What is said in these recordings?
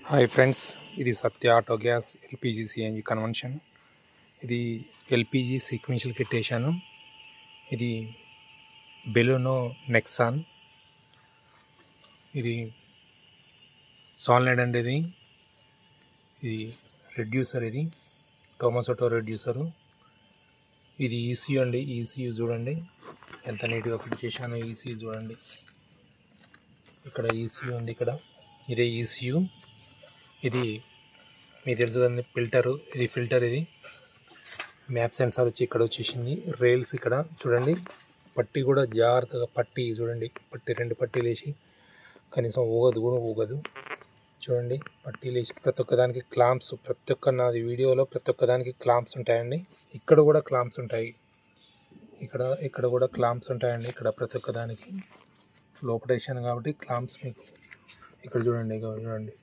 Hi friends, ఇది Satya auto gas LPG CNG convention. ఇది LPG sequential kit వేసాను. ఇది బెలూనో నెక్సాన్. ఇది సాల్నైడ్ అండి. ఇది రెడ్యూసర్, ఇది టొమాసోటో రెడ్యూసరు. ఇది ఈసీయూ అండి. ఈసీయూ చూడండి ఎంత నీట్గా ఫిట్ చేశాను. ఈసీయూ చూడండి, ఇక్కడ ఈసీయూ ఉంది. ఇక్కడ ఇదే ఈసీయూ. ఇది మీకు తెలుసు కదండి, ఫిల్టరు. ఇది ఫిల్టర్. ఇది మ్యాప్ సెన్సార్ వచ్చి ఇక్కడ వచ్చేసింది. రైల్స్ ఇక్కడ చూడండి, పట్టి కూడా జాగ్రత్తగా పట్టి చూడండి. రెండు పట్టీలు వేసి కనీసం ఊగదు చూడండి. పట్టీలు వేసి ప్రతి ఒక్కదానికి క్లాంప్స్, నాది వీడియోలో ప్రతి ఒక్కదానికి క్లాంప్స్ ఉంటాయండి. ఇక్కడ కూడా క్లాంప్స్ ఉంటాయి. ఇక్కడ కూడా క్లాంప్స్ ఉంటాయండి. ఇక్కడ ప్రతి ఒక్కదానికి లోపటేషన్ కాబట్టి క్లాంప్స్ మీకు ఇక్కడ చూడండి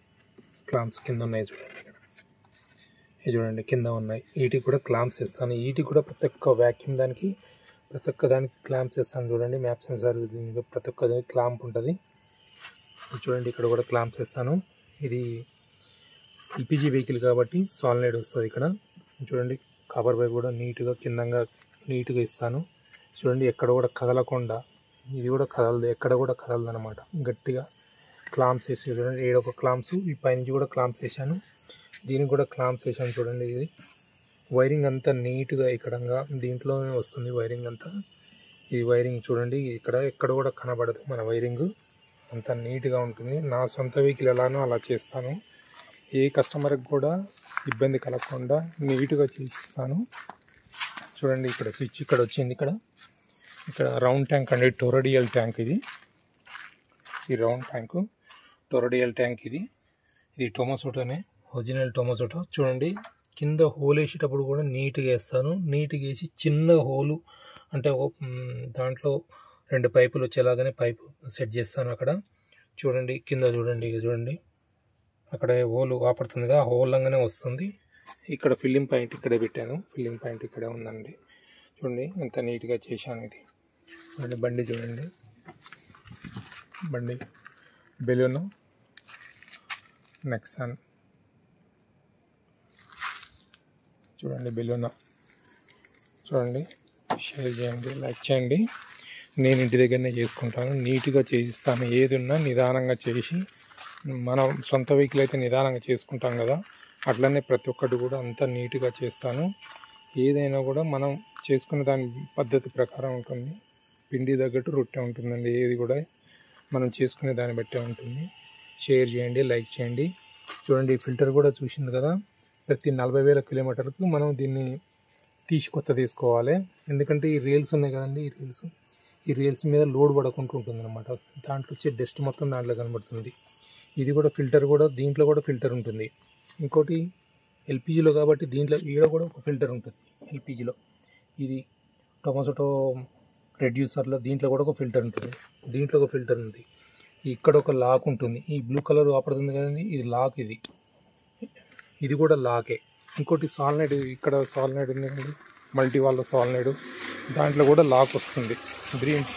క్లాంప్స్ కింద ఉన్నాయి. చూడండి ఇక్కడ చూడండి కింద ఉన్నాయి. వీటికి కూడా క్లాంప్స్ ఇస్తాను. వీటికి కూడా ప్రతి ఒక్క వ్యాక్యూమ్ దానికి ప్రతి ఒక్క దానికి క్లాంప్స్ ఇస్తాను. చూడండి మ్యాప్ సెన్సార్ దీనికి ప్రతి ఒక్క క్లాంప్ ఉంటుంది. చూడండి ఇక్కడ కూడా క్లాంప్స్ ఇస్తాను. ఇది ఎల్పిజి వెహికల్ కాబట్టి సాల్నైడ్ వస్తుంది. ఇక్కడ చూడండి కాపర్ పైప్ కూడా నీట్గా ఇస్తాను. చూడండి ఎక్కడ కూడా కదలకుండా, ఇది కూడా కదలదు, ఎక్కడ కూడా కదలదు అనమాట. గట్టిగా క్లాంప్స్ వేసి చూడండి. ఏడొక క్లాంప్స్, ఈ పైనుంచి కూడా క్లాంప్స్ వేసాను. దీనికి కూడా క్లాంప్స్ వేసాను. చూడండి ఇది వైరింగ్ అంతా నీట్గా ఇక్కడ దీంట్లోనే వస్తుంది వైరింగ్ అంతా. ఈ వైరింగ్ చూడండి ఎక్కడ కూడా కనబడదు. మన వైరింగ్ అంతా నీట్గా ఉంటుంది. నా సొంత వెహికల్ ఎలానో అలా చేస్తాను. ఏ కస్టమర్కి కూడా ఇబ్బంది కలగకుండా నీట్గా చేసిస్తాను. చూడండి ఇక్కడ స్విచ్ ఇక్కడ వచ్చింది. ఇక్కడ రౌండ్ ట్యాంక్ అండి, టొరడియల్ ట్యాంక్. ఈ రౌండ్ ట్యాంకు టొరడియల్ ట్యాంక్. ఇది టొమాసోటోనే, ఒరిజినల్ టొమాసోటో. చూడండి కింద హోల్ వేసేటప్పుడు కూడా నీట్గా వేస్తాను. నీట్గా వేసి చిన్న హోలు అంటే దాంట్లో 2 పైపులు వచ్చేలాగానే పైపు సెట్ చేస్తాను అక్కడ. చూడండి కింద చూడండి అక్కడ హోల్ ఆపడుతుందిగా, ఆ హోల్ లాగానే వస్తుంది. ఇక్కడ ఫిల్లింగ్ పాయింట్ ఇక్కడే పెట్టాను. ఫిల్లింగ్ పాయింట్ ఇక్కడే ఉందండి. చూడండి ఎంత నీట్గా చేశాను. ఇది చూడండి బండి చూడండి, బండి బెలూనో నెక్సాన్. చూడండి బెలూనో. చూడండి షేర్ చేయండి, లైక్ చేయండి. నేను ఇంటి దగ్గరనే చేసుకుంటాను, నీట్గా చేయిస్తాను. ఏది ఉన్నా నిదానంగా చేసి, మనం సొంత వెహికల్ అయితే నిదానంగా చేసుకుంటాం కదా, అట్లనే ప్రతి ఒక్కటి కూడా అంతా నీట్గా చేస్తాను. ఏదైనా కూడా మనం చేసుకునే దాని పద్ధతి ప్రకారం ఉంటుంది. పిండి తగ్గట్టు రొట్టె ఉంటుందండి. ఏది కూడా మనం చేసుకునే దాన్ని బట్టే ఉంటుంది. షేర్ చేయండి, లైక్ చేయండి. చూడండి ఫిల్టర్ కూడా చూసింది కదా, ప్రతి 40,000 కిలోమీటర్లకు మనం దీన్ని కొత్త తీసుకోవాలి. ఎందుకంటే ఈ రైల్స్ ఉన్నాయి కదండి, ఈ రైల్స్ మీద లోడ్ పడకుండా ఉంటుంది అనమాట. దాంట్లో వచ్చే డస్ట్ మొత్తం దాంట్లో కనబడుతుంది. ఇది కూడా ఫిల్టర్ కూడా, దీంట్లో కూడా ఫిల్టర్ ఉంటుంది. ఇంకోటి ఎల్పిజిలో కాబట్టి దీంట్లో కూడా ఒక ఫిల్టర్ ఉంటుంది. ఎల్పిజిలో ఇది టొమాసోటో రెడ్యూసర్లో దీంట్లో కూడా ఒక ఫిల్టర్ ఉంటుంది. దీంట్లో ఒక ఫిల్టర్ ఉంది. ఇక్కడ ఒక లాక్ ఉంటుంది. ఈ బ్లూ కలర్ ఆపడుతుంది కదండి, ఇది లాక్. ఇది కూడా లాకే. ఇంకోటి సాల్నైడ్, ఇక్కడ సాల్నైడ్ ఉంది కదండి, మల్టీ వాల్ సాల్నైడ్, దాంట్లో కూడా లాక్ వస్తుంది. గ్రీన్,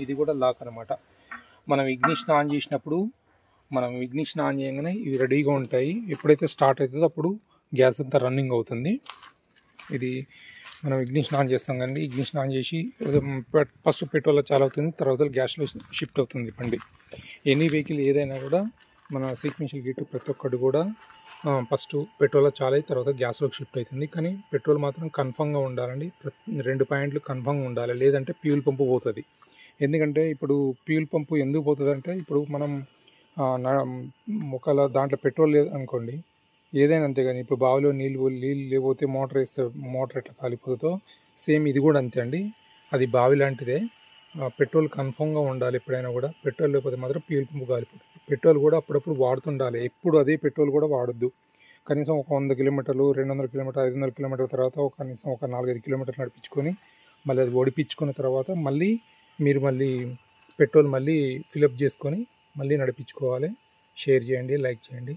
ఇది కూడా లాక్ అనమాట. మనం ఇగ్నిషన్ ఆన్ చేసినప్పుడు, చేయగానే ఇవి రెడీగా ఉంటాయి. ఎప్పుడైతే స్టార్ట్ అవుతుందో అప్పుడు గ్యాస్ అంతా రన్నింగ్ అవుతుంది. ఇది మనం ఇగ్నిషన్ ఆన్ చేస్తాం కదండి, ఇగ్నిషన్ ఆన్ చేసి ఫస్ట్ పెట్రోల్లో చాలా అవుతుంది, తర్వాత గ్యాస్లో షిఫ్ట్ అవుతుంది బండి. ఎనీ వెహికల్ ఏదైనా కూడా మన సీక్వెన్షియల్ కిట్ ప్రతి ఒక్కటి కూడా ఫస్ట్ పెట్రోల్లో చాలా అయి తర్వాత గ్యాస్లోకి షిఫ్ట్ అవుతుంది. కానీ పెట్రోల్ మాత్రం కన్ఫర్మ్గా ఉండాలండి. 2 పాయింట్లు కన్ఫర్మ్గా ఉండాలి, లేదంటే ఫ్యూల్ పంపు పోతుంది. ఎందుకంటే ఇప్పుడు ఫ్యూల్ పంపు ఎందుకు పోతుంది అంటే, ఇప్పుడు మనం ఒకవేళ దాంట్లో పెట్రోల్ లేదు అనుకోండి, ఏదైనా అంతే. కానీ ఇప్పుడు బావిలో నీళ్ళు లేకపోతే మోటార్ ఎట్లా కాలిపోతుందో సేమ్ ఇది కూడా అంతే అండి. అది బావి లాంటిదే. పెట్రోల్ కన్ఫర్మ్గా ఉండాలి. ఎప్పుడైనా కూడా పెట్రోల్ లేకపోతే మాత్రం ఫ్యూల్ పంపు కాలిపోతుంది. పెట్రోల్ కూడా అప్పుడప్పుడు వాడుతుండాలి. ఎప్పుడు అదే పెట్రోల్ కూడా వాడొద్దు. కనీసం ఒక 100 కిలోమీటర్లు, 200 కిలోమీటర్లు, 500 కిలోమీటర్ల తర్వాత కనీసం ఒక 4-5 కిలోమీటర్లు నడిపించుకొని మళ్ళీ అది ఓడిపించుకున్న తర్వాత మీరు పెట్రోల్ ఫిలప్ చేసుకొని మళ్ళీ నడిపించుకోవాలి. షేర్ చేయండి, లైక్ చేయండి.